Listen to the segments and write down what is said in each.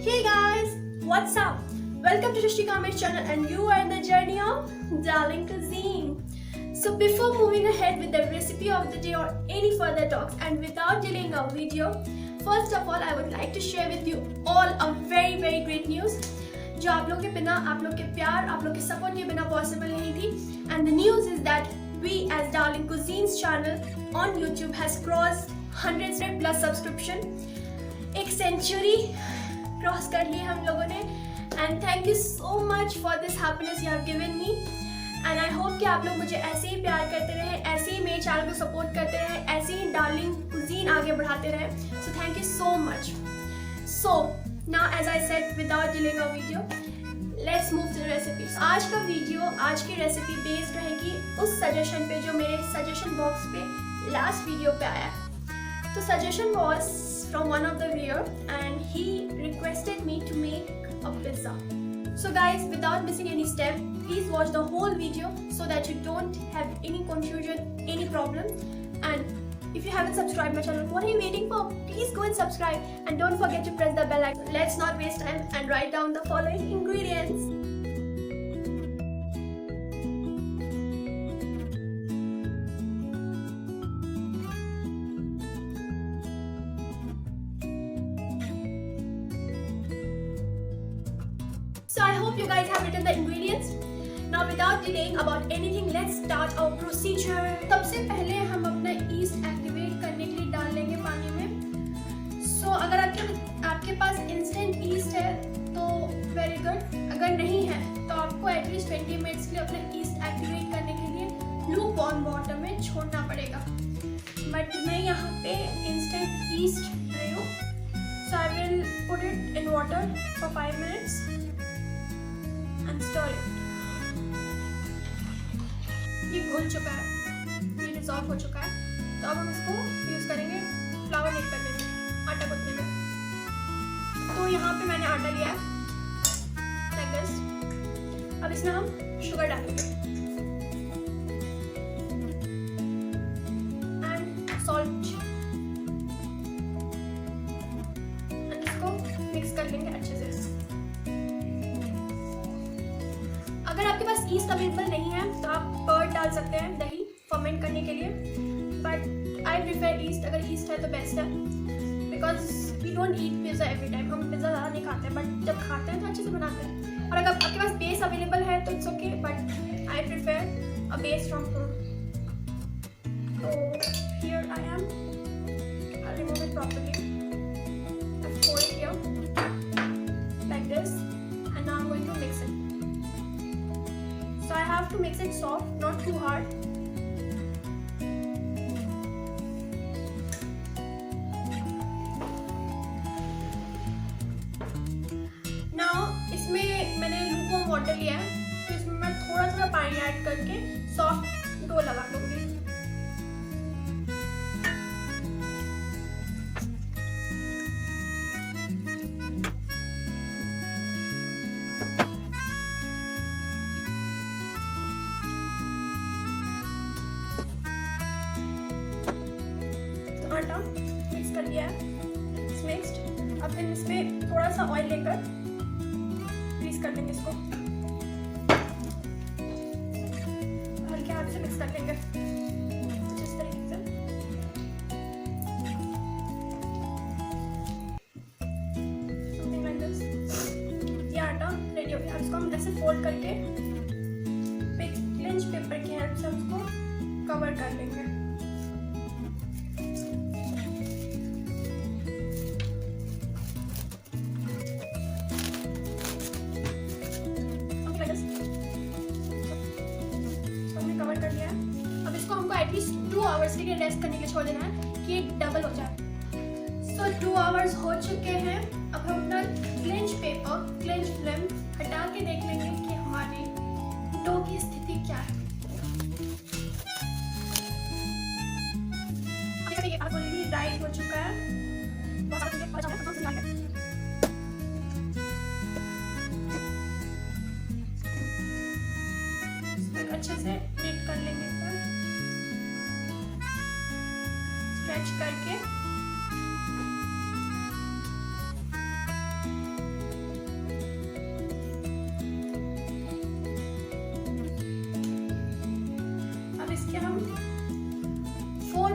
Hey guys, what's up? Welcome to Srishti Kamesh channel and you are in the journey of Darling Cuisine. So before moving ahead with the recipe of the day or any further talks and without delaying our video, first of all I would like to share with you all a very great news जो आप लोग के बिना, आप लोग के प्यार, आप लोग के सपोर्ट के बिना पॉसिबल नहीं थी. And the news is that we as Darling Cuisine's channel on YouTube has crossed 100 plus subscription. एक सेंचुरी क्रॉस कर ली हम लोगों ने. And thank you so much for this happiness you have given me. And I hope कि आप लोग मुझे ऐसे ही प्यार करते रहे, ऐसे ही मेरे चैनल को सपोर्ट करते रहे, ऐसे ही डार्लिंग कुजीन आगे बढ़ाते रहे. So thank you so much. So now as I said without delaying a video, let's move to recipe. आज का वीडियो, आज की रेसिपी बेस्ड रहेगी उस सजेशन पे जो मेरे सजेशन बॉक्स पे लास्ट वीडियो पे आया. तो suggestion was from one of the viewer and he requested me to make a pizza. So guys, without missing any step, please watch the whole video so that you don't have any confusion, any problem. And if you haven't subscribed my channel, what are you waiting for? Please go and subscribe and don't forget to press the bell icon. Let's not waste time and write down the following ingredients. So I hope you guys have written the ingredients. Now without delaying about anything, let's start our procedure. सबसे पहले हम अपना yeast activate करने के लिए डाल लेंगे पानी में. So अगर आपके पास instant yeast है तो very good. अगर नहीं है तो आपको at least 20 minutes के लिए अपना yeast activate करने के लिए lukewarm water में छोड़ना पड़ेगा. But मैं यहाँ पे instant yeast रही हूँ. So I will put it in water for 5 minutes. And stir it. ये घुल चुका है, ये डिसॉल्व हो चुका है. तो अब हम इसको यूज करेंगे फ्लावर मेक करने में, आटा गूंथने में. तो यहाँ पे मैंने आटा लिया है like this. अब इसमें हम शुगर डालेंगे एंड सॉल्ट एंड इसको मिक्स कर लेंगे अच्छे से. अगर आपके पास ईस्ट अवेलेबल नहीं है तो आप कर्ड डाल सकते हैं दही फर्मेंट करने के लिए. But I prefer yeast. अगर ईस्ट है तो बेस्ट है because we don't eat pizza every time. हम पिज़्ज़ा ज़्यादा नहीं खाते हैं बट जब खाते हैं तो अच्छे से बनाते हैं. और अगर आपके पास बेस अवेलेबल है तो it's okay, but I prefer a base from home. तो here I am. I remove it properly. I fold it here like this and now I'm going to mix it. So I have to mix it soft, not too hard. Now इसमें मैंने lukewarm water लिया है तो इसमें मैं थोड़ा पानी add करके सॉफ्ट डो लगा लूँगी. आटा मिक्स कर लिया है, इट्स मिक्स्ड. अब फिर इसमें थोड़ा सा ऑयल लेकर ग्रीस कर लेंगे इसको. हल्के हाथ से मिक्स कर लेंगे कुछ इस तरीके से. Something like this. ये आटा रेडी हो गया. इसको हम ऐसे फोल्ड करके क्लिंच पेपर की हेल्प से उसको कवर कर लेंगे. कर लिया है. अब इसको हमको एटलीस्ट 2 आवर्स के लिए रेस्ट करने के लिए छोड़ देना है कि डबल हो जाए. सो 2 आवर्स हो चुके हैं. अब हम अपना क्लिंच पेपर, क्लिंच फिल्म हटा के देख लेंगे कि हमारी डो की स्थिति क्या है. ये ऑलरेडी ड्राई हो चुका है. अच्छे से नीट कर लेंगे, स्ट्रेच करके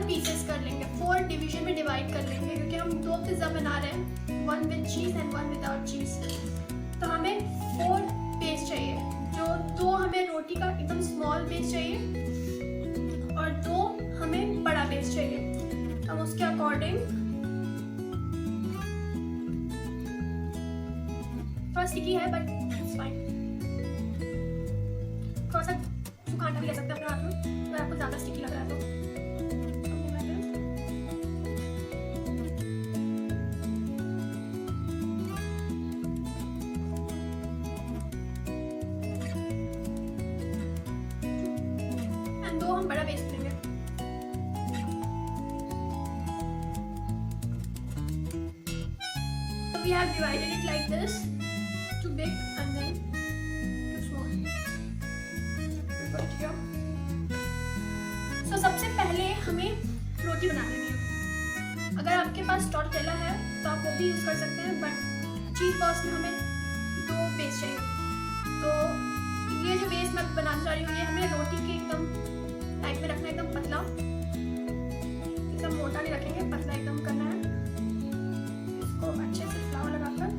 पीसेस कर लेंगे, 4 डिवीजन में डिवाइड कर लेंगे, क्योंकि हम 2 पिज़्ज़ा बना रहे हैं, 1 विद चीज़ एंड 1 विदाउट चीज़। तो हमें 4 बेस चाहिए, जो 2 हमें रोटी का एकदम स्मॉल बेस चाहिए और 2 हमें बड़ा बेस चाहिए। हम उसके अकॉर्डिंग थोड़ा स्टिकी है बट इट्स फाइन। थोड़ा सा सुखाना भी ले सकते हैं अपने हाथ में अगर आपको ज़्यादा स्टिकी लग रहा है तो। एंड 2 हम बड़ा बेस लेंगे। So we have divided it like this, too big and then too small. Put it here. So सबसे पहले हमें रोटी बना लेनी है। अगर आपके पास टॉर्टिला है तो आप वो भी यूज़ कर सकते हैं, बट चीज़ बॉल्स में हमें 2 बेस चाहिए। तो ये जो बेस मैं बनाने जा रही हूँ, ये हमें रोटी के एकदम टाइप में रखना है, एकदम पतला, एकदम मोटा नहीं रखेंगे, पतला एकदम करना है। इसको अच्छे से फ्लावर लगाकर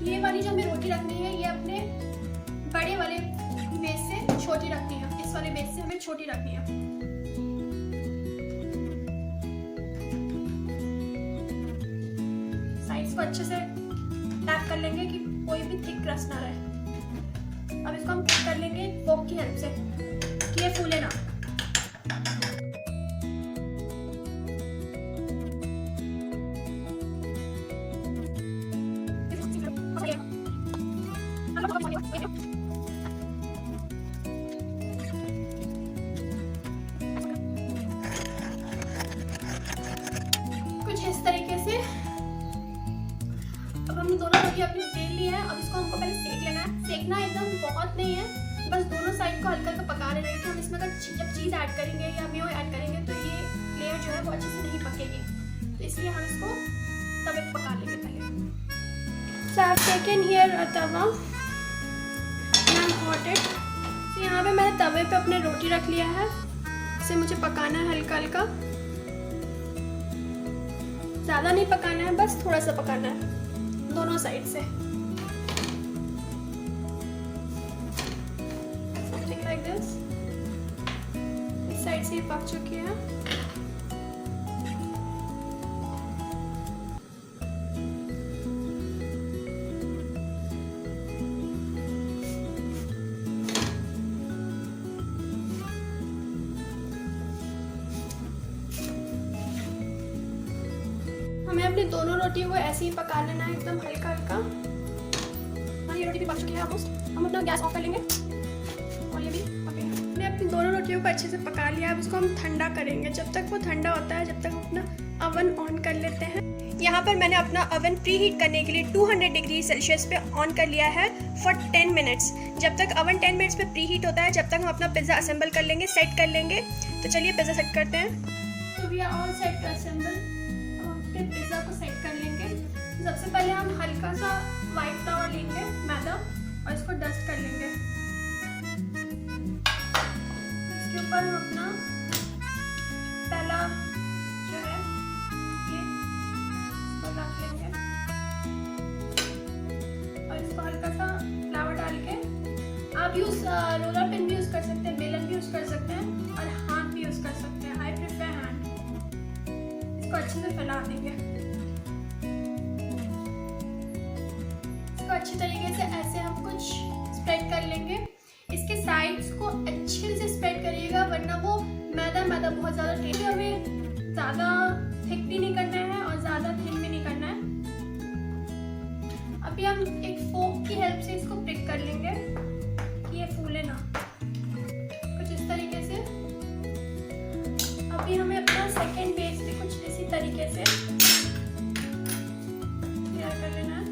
ये वाली जो हमें रोटी रखनी है, ये अपने बड़े वाले बेस से छोटी रखनी है, इस वाले बेस से हमें छोटी रखनी है। साइड्स को अच्छे से टैप कर लेंगे कि कोई भी थिक क्रस्ट ना रहे। अब इसको हम कर लेंगे फोक की हेल्प से कि ये फूले ना। कुछ इस तरीके से। अब हमने दोनों रोटी अपनी बेल ली है। अब इसको हमको पहले सेक लेना है। सेकना एकदम बहुत नहीं है, बस दोनों साइड को हल्का हल्का पका लेना है, कि हम इसमें अगर जब चीज़ ऐड करेंगे या मेयो ऐड करेंगे तो ये लेयर जो है वो अच्छे से नहीं पकेगी, तो इसलिए हम इसको तवे पे पका लेंगे पहले। So I've taken here a tawa and I'm hot it. तो यहाँ पे मैंने तवे पे अपने रोटी रख लिया है, इसे मुझे पकाना है हल्का हल्का, ज़्यादा नहीं पकाना है, बस थोड़ा सा पकाना है दोनों साइड से। Something like this. इस साइड से पक चुकी है। हमें अपनी दोनों रोटियों को ऐसे ही पका लेना है, एकदम हल्का हल्का। और ये रोटी भी पक चुकी है ऑलमोस्ट। हम अपना गैस ऑफ कर लेंगे और ये भी पकेगा। हमने अपनी दोनों रोटियों को अच्छे से पका लिया। अब इसको हम ठंडा करेंगे। जब तक वो ठंडा होता है, जब तक हम अपना अवन ऑन कर लेते हैं। यहाँ पर मैंने अपना अवन प्री हीट करने के लिए 200 डिग्री सेल्सियस पे ऑन कर लिया है फॉर 10 मिनट्स। जब तक अवन 10 मिनट्स पे प्री हीट होता है, जब तक हम अपना पिज़्ज़ा असेंबल कर लेंगे, सेट कर लेंगे। तो चलिए पिज़्ज़ा सेट करते हैं। तो we are all set to assemble. Pizza को सेट कर लेंगे। सबसे पहले हम हल्का सा वाइट फ्लावर लेंगे, मैदा, और इसको डस्ट कर लेंगे। इसके ऊपर हम अपना पहला जो है ये इसको रख लेंगे और इसको हल्का सा फ्लावर डाल के, आप रोलर पिन भी यूज़ कर सकते हैं, बेलन भी यूज़ कर सकते हैं और हाथ भी यूज़ कर सकते हैं। I prefer hand. इसको अच्छे से फैला देंगे। इसको अच्छे तरीके से ऐसे हम कुछ स्प्रेड कर लेंगे। इसके साइड्स को अच्छे से स्प्रेड करिएगा, वरना वो मैदा मैदा बहुत ज़्यादा टेस्ट, हमें ज़्यादा थिक भी नहीं करना है और ज़्यादा थिन भी नहीं करना है। अभी हम एक फोक की हेल्प से इसको प्रिक कर लेंगे कि ये फूले ना, कुछ इस तरीके से। अभी हमें अपना सेकेंड बेस भी कुछ इसी तरीके से तैयार कर लेना है।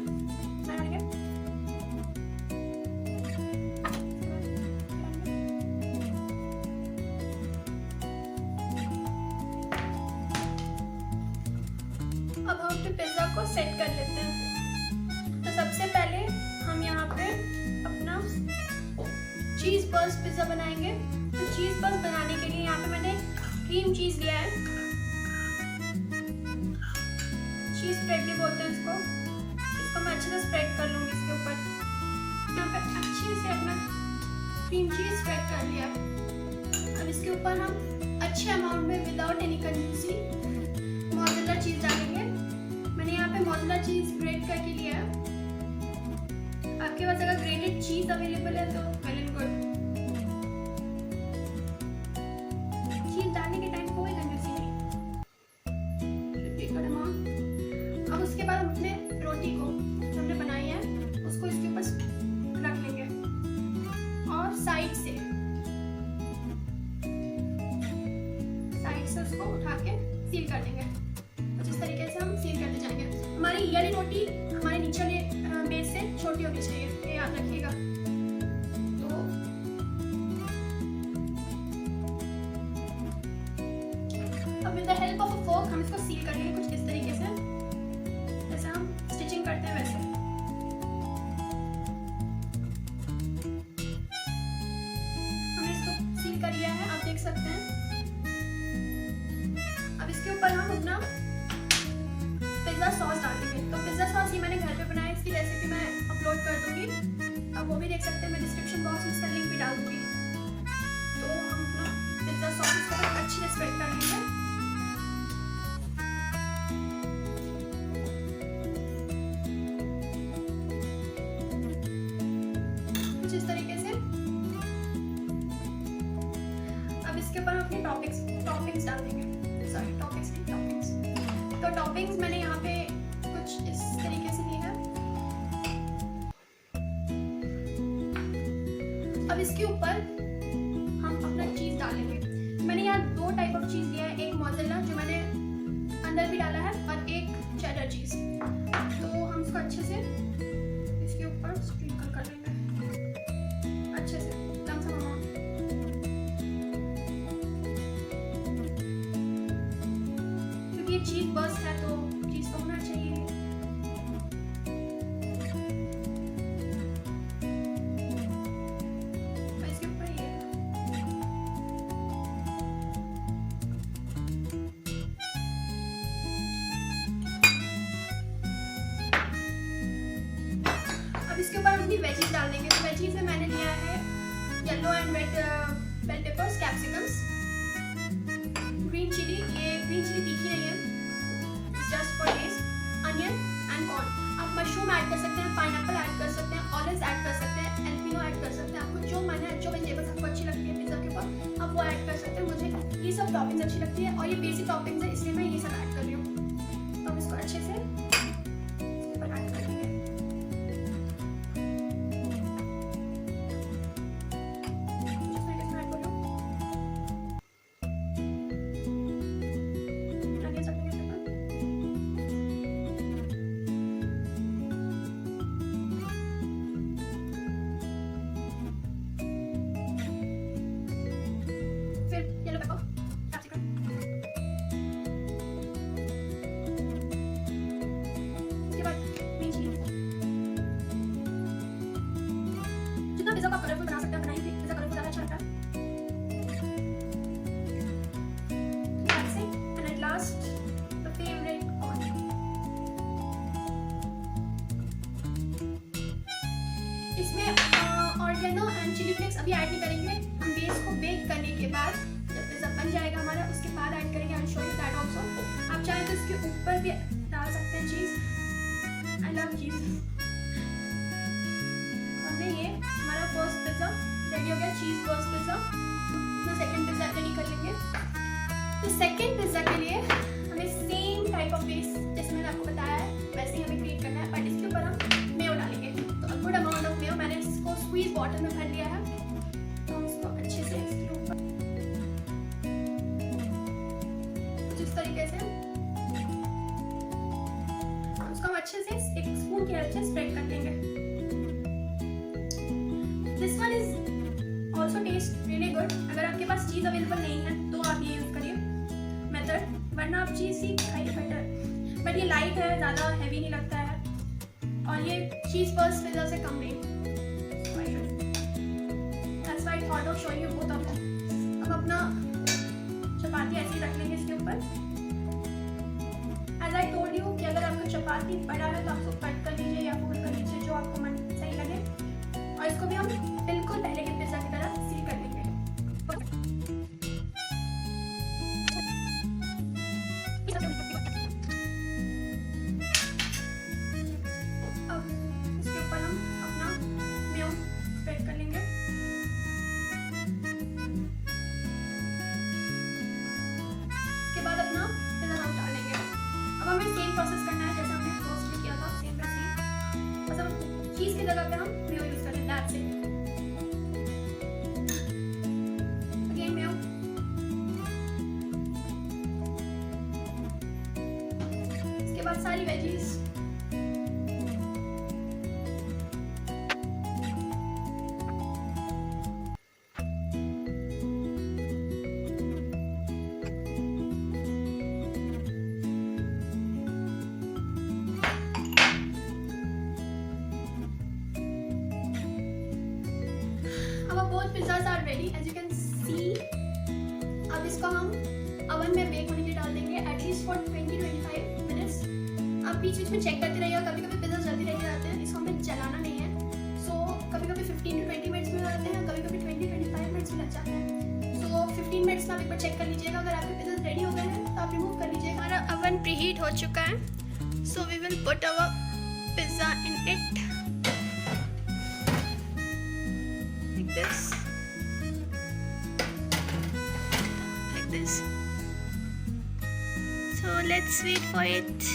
अब हम अपने पिज़्ज़ा को सेट कर लेते हैं। तो सबसे पहले हम यहाँ पे अपना चीज़ बर्स्ट पिज्ज़ा बनाएंगे। तो चीज़ बर्स्ट बनाने के लिए यहाँ पे मैंने क्रीम चीज़ लिया है, चीज़ स्प्रेड भी बोलते हैं इसको। इसको मैं अच्छे से स्प्रेड कर लूँगी इसके ऊपर। यहाँ पे अच्छे से अपना क्रीम चीज़ स्प्रेड कर लिया। अब इसके ऊपर हम अच्छे अमाउंट में विदाउट एनी कंजूसी मोज़रेला चीज़ डालेंगे। मैंने यहाँ पे मोज़रेला चीज़ ग्रेट करके लिया है। आपके पास अगर ग्रेटेड चीज़ अवेलेबल है तो वेल एंड गुड। चीज़ डालने के टाइम कोई कंजूसी नहीं। अब उसके बाद हम अपने रोटी को जो हमने बनाई है उसको इसके ऊपर रख लेंगे और साइड से उसको उठा के सील कर देंगे। कुछ इस तरीके से हम सील करते जाएंगे। हमारी ये वाली रोटी हमारे नीचे वाले बेस से छोटी होनी चाहिए, ये याद रखिएगा। तो अब with the help of a fork हम इसको सील करेंगे कुछ इस तरीके से, जैसे हम स्टिचिंग करते हैं वैसे। हमने इसको सील कर लिया है, आप देख सकते हैं। अब इसके ऊपर हम अपना पिज़्ज़ा सॉस डाल देंगे। तो पिज़्ज़ा सॉस ये मैंने घर पे बनाया, इसकी रेसिपी मैं अपलोड कर दूंगी, आप वो भी देख सकते हैं। मैं डिस्क्रिप्शन बॉक्स में इसका लिंक भी डाल दूंगी। तो हम अपना पिज़्ज़ा सॉस इसको अच्छे से स्प्रेड कर लेंगे। कुछ इस तरीके से। अब इसके ऊपर हम अपनी टॉपिंग्स डाल देंगे। तो टॉपिंग्स मैंने यहाँ पे कुछ इस तरीके से ली है। अब इसके ऊपर हम अपना चीज़ डालेंगे। मैंने यहाँ 2 टाइप ऑफ चीज़ लिया है, एक मोज़रेला जो मैंने अंदर भी डाला है और एक चेडर चीज़। तो हम इसको अच्छे से इसके ऊपर स्प्रिंकल कर लेंगे अच्छे से, कम से कम। ये चीज़ बर्स्ट है तो चीज़ तो होना चाहिए। इसके ऊपर ये अब इसके ऊपर हम अपनी वेजीज डाल देंगे। तो वेजीज में मैंने लिया है yellow and red bell peppers, capsicums, green chilli. ये ग्रीन चिली तीखी नहीं है, just for taste, onion and corn. आप मशरूम ऐड कर सकते हैं, पाइनएप्पल ऐड कर सकते हैं, ऑलिव्स ऐड कर सकते हैं, एल्पिनो ऐड कर सकते हैं। आपको जो मन है, जो वेजिटेबल्स आपको अच्छी लगती है पिज़्ज़ा के ऊपर आप वो ऐड कर सकते हैं। मुझे ये सब टॉपिंग्स अच्छी लगती है और ये बेसिक टॉपिंग्स है, इसलिए मैं ये सब ऐड कर रही हूँ। तो हम इसको अच्छे से इसके ऊपर ऐड कर देंगे। पिज़्ज़ा को कलरफुल बना सकते हैं, बनाइए। पिज़्ज़ा कलरफुल ज़्यादा अच्छा लगता है। And at last the favourite corn. इसमें ऑरिगेनो एंड चिली फ्लेक्स अभी ऐड नहीं करेंगे। हम बेस को बेक करने के बाद जब पिज़्ज़ा बन जाएगा हमारा, उसके बाद ऐड करेंगे। I will show you that also. आप चाहें तो इसके ऊपर भी डाल सकते हैं चीज़। आई लव चीज़। ये हमारा फर्स्ट पिज़्ज़ा रेडी हो गया, चीज़ बर्स्ट पिज़्ज़ा। तो सेकंड पिज़्ज़ा रेडी कर लेंगे। तो सेकंड पिज़्ज़ा के लिए हमें सेम टाइप ऑफ बेस जैसे मैंने आपको बताया है वैसे ही हमें क्रिएट करना है, बट इसके ऊपर हम मेयो डालेंगे। तो a good amount of Mayo मैंने इसको स्क्वीज बॉटल में भर लिया है। तो हम इसको अच्छे से इसके ऊपर कुछ इस तरीके से उसको हम अच्छे से एक स्पून की हेल्प से स्प्रेड कर देंगे। This one is also taste really good। अगर आपके पास चीज़ अवेलेबल नहीं है तो आप ये यूज़ करिए मेथड, वरना आप चीज़ ही खाइए बेटर। बट ये लाइट है, ज़्यादा हैवी नहीं लगता है और ये चीज़ बर्स्ट पिज़्ज़ा से कम नहीं। That's why it thought of showing you both of them. अब अपना चपाती ऐसे ही रख लेंगे इसके ऊपर. As I told you कि अगर आपका चपाती बड़ा है तो आप उसको कट कर लीजिए या फोल्ड कर लीजिए, जो आपको मन सही लगे. और इसको भी हम बिल्कुल पहले के पिज्जा की तरह सील कर लेंगे. अब इसके ऊपर हम अपना मेयो स्प्रेड कर लेंगे. इसके बाद अपना पिज्जा हम डाल लेंगे. अब हमें सेम प्रोसेस करना है जैसे हमने टोस्ट में किया था, सेम वैसे. बस हम चीज़ की जगह पे हम मेयो यूज़ करें. That's it. Again Mayo. इसके बाद सारी veggies. Both pizzas are ready, as you can see. अब इसको हम अवन में बेक होने के लिए डाल देंगे एटलीस्ट फॉर 20-25 मिनट्स. आप बीच बीच में चेक करते रहिएगा. कभी कभी पिज्जा जल्दी रह जाते हैं, इसको हमें जलाना नहीं है. सो कभी कभी 15-20 मिनट्स में जाते हैं, कभी कभी 20-25 मिनट्स में लग जाते हैं. सो 15 मिनट्स में आप एक बार चेक कर लीजिएगा. अगर आपके पिज्जा रेडी हो गए हैं तो आप रिमूव कर लीजिएगा. हमारा अवन प्रीहीट हो चुका है. So we will put our pizza in it. This like this. So let's wait for it.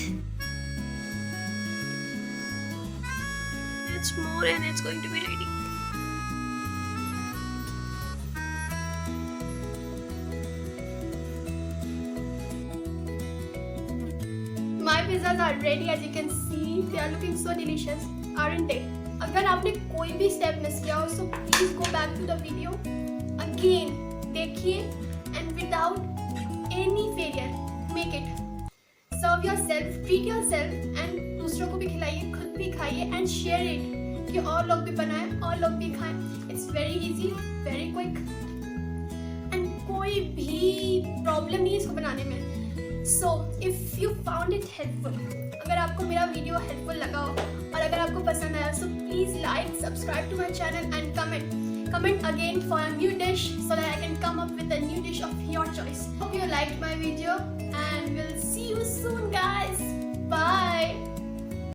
It's more and it's going to be ready. My pizzas are ready, as you can see. They are looking so delicious, aren't they? अगर आपने कोई भी step miss किया हो तो please go back to the video again, देखिए and without any failure make it. Serve yourself, treat yourself and दूसरों को भी खिलाइए, खुद भी खाइए एंड शेयर इट कि और लोग भी बनाएं और लोग भी खाएं. It's very easy, very quick and कोई भी प्रॉब्लम नहीं है इसको बनाने में. So if you found it helpful, अगर आपको मेरा वीडियो हेल्पफुल लगा हो और अगर आपको पसंद आया so please like, subscribe to my channel and comment again for a new dish so that I can come up with a new dish of your choice. Hope you liked my video.